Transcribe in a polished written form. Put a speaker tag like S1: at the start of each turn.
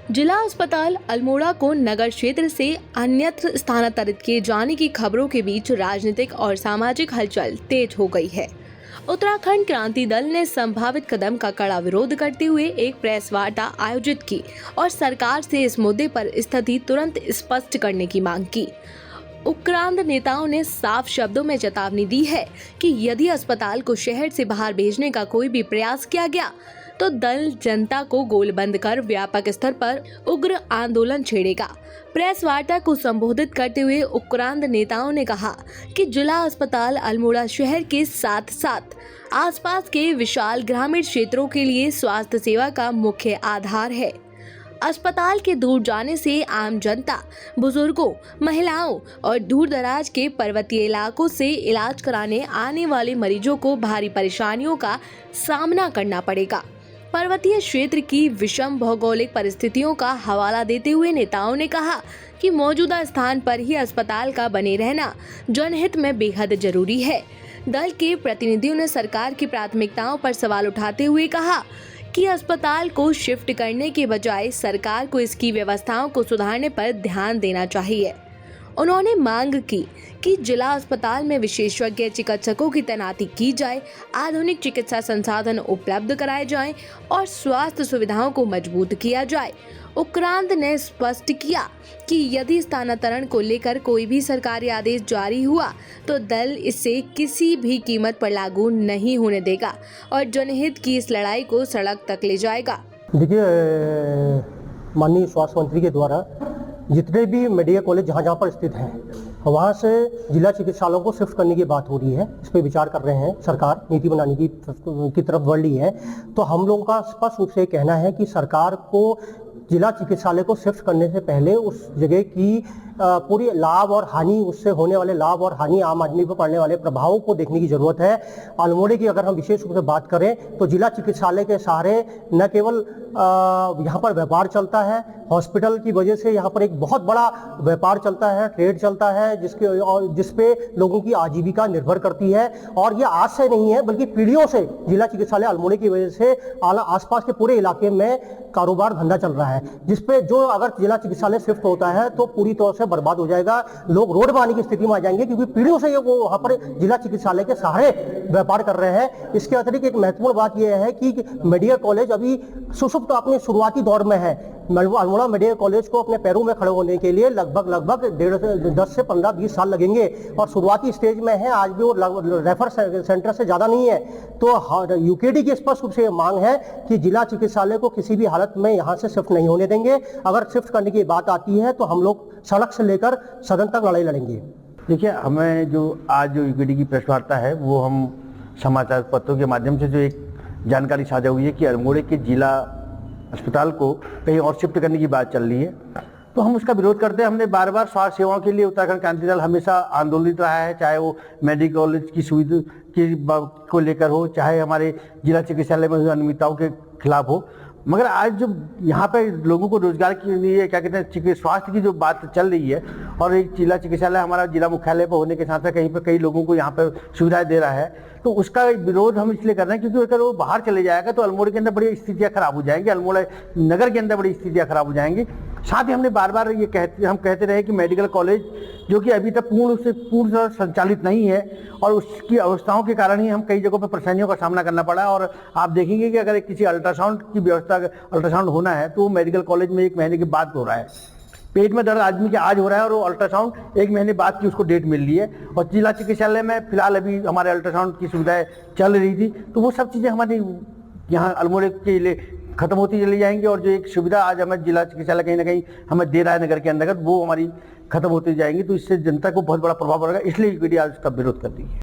S1: जिला अस्पताल अल्मोड़ा को नगर क्षेत्र से अन्यत्र स्थानांतरित किए जाने की खबरों के बीच राजनीतिक और सामाजिक हलचल तेज हो गई है। उत्तराखंड क्रांति दल ने संभावित कदम का कड़ा विरोध करते हुए एक प्रेस वार्ता आयोजित की और सरकार से इस मुद्दे पर स्थिति तुरंत स्पष्ट करने की मांग की। उक्रांद नेताओं ने साफ शब्दों में चेतावनी दी है कि यदि अस्पताल को शहर से बाहर भेजने का कोई भी प्रयास किया गया तो दल जनता को गोलबंद कर व्यापक स्तर पर उग्र आंदोलन छेड़ेगा। प्रेस वार्ता को संबोधित करते हुए उक्रांद नेताओं ने कहा कि जिला अस्पताल अल्मोड़ा शहर के साथ साथ आसपास के विशाल ग्रामीण क्षेत्रों के लिए स्वास्थ्य सेवा का मुख्य आधार है। अस्पताल के दूर जाने से आम जनता, बुजुर्गों, महिलाओं और दूर दराज के पर्वतीय इलाकों से इलाज कराने आने वाले मरीजों को भारी परेशानियों का सामना करना पड़ेगा। पर्वतीय क्षेत्र की विषम भौगोलिक परिस्थितियों का हवाला देते हुए नेताओं ने कहा कि मौजूदा स्थान पर ही अस्पताल का बने रहना जनहित में बेहद जरूरी है। दल के प्रतिनिधियों ने सरकार की प्राथमिकताओं पर सवाल उठाते हुए कहा कि अस्पताल को शिफ्ट करने के बजाय सरकार को इसकी व्यवस्थाओं को सुधारने पर ध्यान देना चाहिए। उन्होंने मांग की कि जिला अस्पताल में विशेषज्ञ चिकित्सकों की तैनाती की जाए, आधुनिक चिकित्सा संसाधन उपलब्ध कराए जाएं और स्वास्थ्य सुविधाओं को मजबूत किया जाए। उक्रांद ने स्पष्ट किया कि यदि स्थानांतरण को लेकर कोई भी सरकारी आदेश जारी हुआ तो दल इसे किसी भी कीमत पर लागू नहीं होने देगा और जनहित की इस लड़ाई को सड़क तक ले जाएगा।
S2: देखिए, माननीय स्वास्थ्य मंत्री के द्वारा जितने भी मेडिकल कॉलेज जहाँ पर स्थित हैं वहाँ से जिला चिकित्सालयों को शिफ्ट करने की बात हो रही है। इस पर विचार कर रहे हैं, सरकार नीति बनाने की तरफ बढ़ रही है। तो हम लोगों का स्पष्ट रूप से कहना है कि सरकार को जिला चिकित्सालय को शिफ्ट करने से पहले उस जगह की पूरी लाभ और हानि, उससे होने वाले लाभ और हानि, आम आदमी पर पड़ने वाले प्रभावों को देखने की जरूरत है। अल्मोड़े की अगर हम विशेष रूप से बात करें तो जिला चिकित्सालय के सहारे न केवल यहाँ पर व्यापार चलता है, हॉस्पिटल की वजह से यहाँ पर एक बहुत बड़ा व्यापार चलता है, ट्रेड चलता है, जिसपे लोगों की आजीविका निर्भर करती है। और ये आज से नहीं है बल्कि पीढ़ियों से जिला चिकित्सालय अल्मोड़े की वजह से आसपास के पूरे इलाके में कारोबार धंधा चल रहा है, जिसपे जो अगर जिला चिकित्सालय शिफ्ट होता है तो पूरी तौर से बर्बाद हो जाएगा। लोग रोड पर आने की स्थिति में आ जाएंगे क्योंकि पीढ़ियों से वो वहां पर जिला चिकित्सालय के सहारे व्यापार कर रहे हैं। इसके अतिरिक्त एक महत्वपूर्ण बात यह है कि मेडिकल कॉलेज अभी सुषुप्त अपने शुरुआती दौर में है। अल्मोड़ा मेडिकल कॉलेज को अपने पैरों में खड़े होने के लिए लगभग 10 से 15-20 साल लगेंगे और शुरुआती स्टेज में है। आज भी वो रेफर सेंटर से ज्यादा नहीं है। तो यूकेडी की स्पष्ट रूप से मांग है कि जिला चिकित्सालय को किसी भी हालत में यहाँ से शिफ्ट नहीं होने देंगे। अगर शिफ्ट करने की बात आती है तो हम लोग सड़क से लेकर सदन तक लड़ाई लड़ेंगे।
S3: देखिए, हमें जो आज जो यूकेडी की प्रेस वार्ता है वो हम समाचार पत्रों के माध्यम से जो एक जानकारी साझा हुई है कि अल्मोड़े के जिला अस्पताल को कहीं और शिफ्ट करने की बात चल रही है, तो हम उसका विरोध करते हैं। हमने बार बार स्वास्थ्य सेवाओं के लिए उत्तराखंड क्रांति दल हमेशा आंदोलित रहा है, चाहे वो मेडिकल कॉलेज की सुविधा को लेकर हो, चाहे हमारे जिला चिकित्सालय में हुई अनियमितताओं के खिलाफ हो। मगर आज जो यहाँ पे लोगों को रोजगार के लिए क्या कहते हैं स्वास्थ्य की जो बात चल रही है और एक जिला चिकित्सालय हमारा जिला मुख्यालय पर होने के साथ साथ कहीं पर कई लोगों को यहाँ पर सुविधाएं दे रहा है, तो उसका विरोध हम इसलिए कर रहे हैं क्योंकि अगर वो बाहर चले जाएगा तो अल्मोड़े के अंदर बड़ी स्थितियां खराब हो जाएंगी, अल्मोड़ा नगर के अंदर बड़ी स्थितियां खराब हो जाएंगी। साथ ही हमने बार बार ये कहते रहे कि मेडिकल कॉलेज जो कि अभी तक पूर्ण संचालित नहीं है और उसकी अवस्थाओं के कारण ही हम कई जगहों पर परेशानियों का सामना करना पड़ा है। और आप देखेंगे कि अगर किसी अल्ट्रासाउंड की व्यवस्था, अल्ट्रासाउंड होना है तो मेडिकल कॉलेज में 1 महीने के बाद हो रहा है। पेट में दर्द आदमी के आज हो रहा है और वो अल्ट्रासाउंड 1 महीने बाद की उसको डेट मिल रही है। और जिला चिकित्सालय में फिलहाल अभी हमारे अल्ट्रासाउंड की सुविधाएं चल रही थी, तो वो सब चीज़ें हमारी यहाँ अल्मोड़े के लिए खत्म होती चली जाएंगी और जो एक सुविधा आज हमें जिला चिकित्सालय कहीं ना कहीं हमें दे रहा है नगर के अंतर्गत, वो हमारी खत्म होती जाएंगी। तो इससे जनता को बहुत बड़ा प्रभाव पड़ेगा, इसलिए यूकेडी आज उसका विरोध कर रही है।